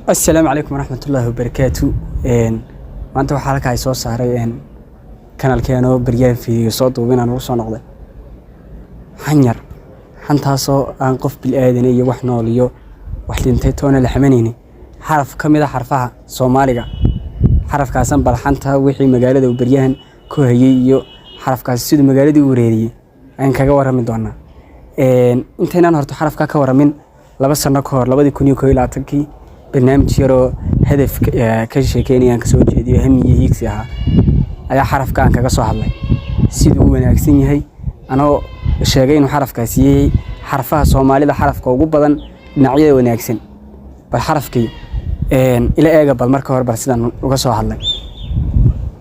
السلام عليكم ورحمة الله وبركاته. maanta waxaa halka ay soo saaray kanaalkeena bariyaan fiidiyo soo duubin aan ugu soo noqday xanyar xantaasoo aan qof bil aadan iyo wax nool iyo wax dhintay toona la xamanayni xaraf kamid ah xarfaha Soomaaliga xarafkaasan bal xanta wixii magaalada bariyaan ku hayay iyo xarafkaas sidoo magaalada u wareeriyay aan kaga warami doonaa intaynaan horto xarafka ka waramin 2 sano ka hor 2021 barnaamij yaro hadaf ka sheekeynayaan ka soo jeediyo hamiye hiigsi ah ayaa xarafkan kaga soo hadlay sidoo wanaagsan yahay anoo sheegay in xarafkaasi yahay xarfaha Soomaalida xarafka ugu badan dhinacyada wanaagsan bal xarafkii ila eega bal marka hore bal sidaan uga soo hadlay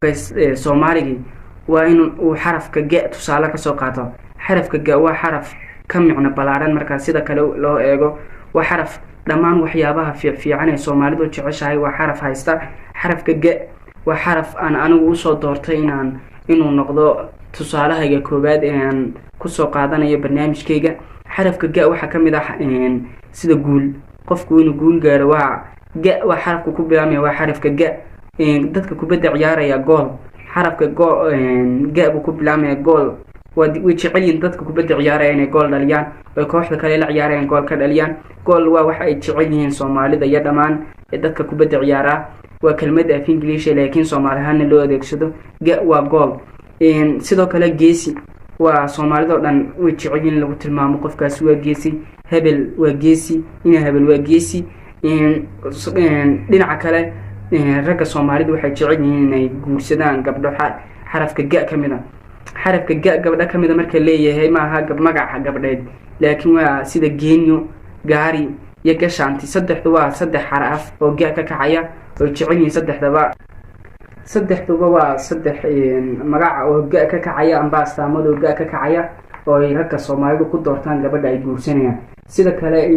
bas Soomaaligi waa in uu xarafka ga tusaale ka soo qaato xarafka ga waa xaraf ka micno balaaran marka sida kale loo eego waa xaraf dhamaan waxyaabaha fiican ee Soomaalidu jeceshahay waa xaraf haysta xarafka ga waa xaraf aan anigu soo doortay inuu noqdo tusaalahayga koobaad ee aan ku soo qaadanayo barnaamijkayga xarafka ga waxa kamid ah sida guul qofku inuu guul gaaro waa xarafku ku bilaabmay waa xarafka ga dadka kubadda ciyaaraya gool xarafka ga buu ku bilaabmay gool way jecelyiin dadka kubadda ciyaaraya inay gool dhaliyaan oo kooxda kale la ciyaarayaan gool ka dhaliyaan gool waa wax ay jecelyihiin Soomaalida iyo dhamaan dadka kubadda ciyaara waa kelmad af Ingiriisi laakiin Soomaali ahaan loo adeegsado ga waa gool sidoo kale geesi waa Soomaalida oo dhan way jecelyiin lagu tilmaamo qofkaas waa geesi hebel waa geesi ina hebel waa geesi dhinaca kale ragga Soomaalida waxay jecelyihiin inay guursadaan gabdho xarafka ga kamid ah xarafka ga gabadha kamid marka leeyahay ma aha magaca gabadheed laakiin waa sida geenyo gaari iyo gashaanti saddexdu waa saddex xaraf oo ga ka kacaya oo jecelyihiin saddexduba waa saddex magaca oo ga ka kacaya amba astaamada ga ka kacaya oo ay ragga Soomaalidu ku doortaan gabadha ay guursanayaan sida kale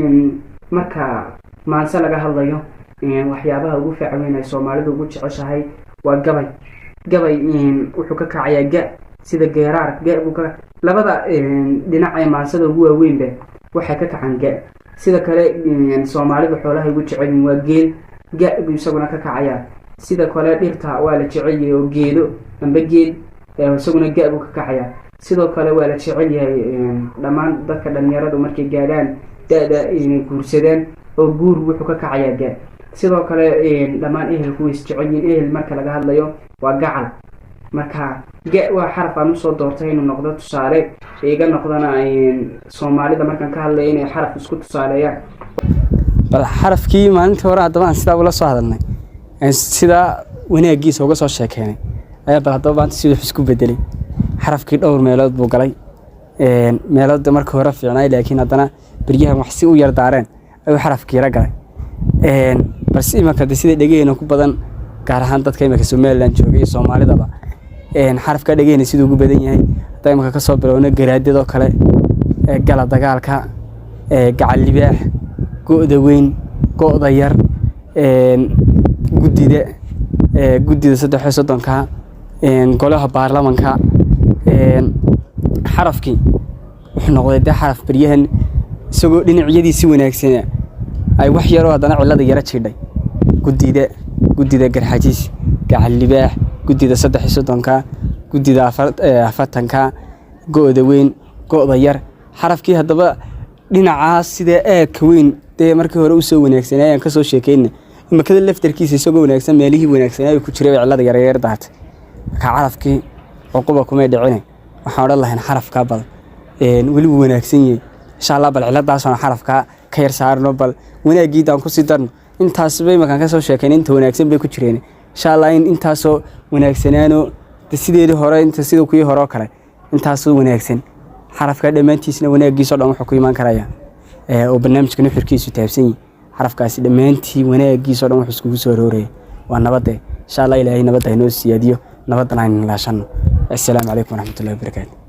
marka maanta laga hadlayo waxyaabaha ugu fiican ee Soomaalidu ugu jeceshahay waa gabay wuxuu ka kacaya ga sida geeraar gaarbuka labada dhinac ee maansada ugu waaweynba waxa ka kacan ga sida kale Soomaalidu xoolaha ugu jecelyihiin waa geel gaarbu isaguna ka kacaya sida kale dhirta waa la jecelyahay oo geedo amba geel isaguna gaarbu ka kacaya sidoo kale waa la jecelyahay dhamaan dadka dhalinyaradu markay gaadhaan daada inay guursadaan oo guur wuxuu ka kacaya ga sidoo kale dhamaan ehelku is jecelyihiin ehel marka laga hadlayo waa gacal marka ga waa xaraf aan soo doortay inuu noqdo tusaale iga noqdana Soomaalida markaan ka hadlayo inay xaraf isku tusaaleeyaan bal xarafkii maalintii hore hadaba sida ula soo hadalnay sida wanaagiisa uga soo sheekeynay ayaa bal hadaba maanta sidoo isku bedelay xarafkii dhowr meelood buu galay meelood marka hore fiicnay laakiin hadana bariyahan wax si u yar daareen ay xarafkii ragalay bal si marka sida dhageeyna ku badan gaar ahaan dadka imika Soomaaliland joogay Soomaalidaba xarafka dhageeyna sidoo ugu badan yahay daymanka ka soo bilowna garaadado kale gala dagaalka gacal libaax gooda weyn gooda yar gudida 3 golaha baarlamaanka xarafkii wuxuu noqday xaraf bariyahan isagoo dhinacyadiisa wanaagsan ay wax yar oo hadana cilada yara jiiday gudida garxajiis gacal libaax gudida 3 gudida 40 gooda weyn gooda yar xarafkii hadaba dhinacaas sida ka weyn ee markii hore u soo wanaagsanayaan ka soo sheekeynay imakada laftarkiisa isagoo wanaagsan meelihii wanaagsan ay ku jiray cilada yar daat ka xarafkii uquba kuma dhicin waxaan oran lahayn xarafka bal wali wanaagsan yahay insha Allah bal ciladaas oo xarafka ka yar saarno bal wanaagiidaan ku sii darno intaas bay markaan ka soo sheekeynay inta wanaagsan bay ku jireen insha Allah intaas oo wanaagsanaano sideedii hore inta sidoo kuwii hore kale intaas oo wanaagsan xarafka dhamaantiisna wanaagiisa dhan wuxuu ku iman karaya oo barnaamijkan xirkiisu taabsan yahay xarafkaasi dhamaantii wanaagiisa dhan wuxuu isku soo rooray waa nabad insha Allah Ilaahay nabad inoo siyaadiyo nabadna in la shano. Assalaamu alaykum wa rahmatullahi wa barakatuh.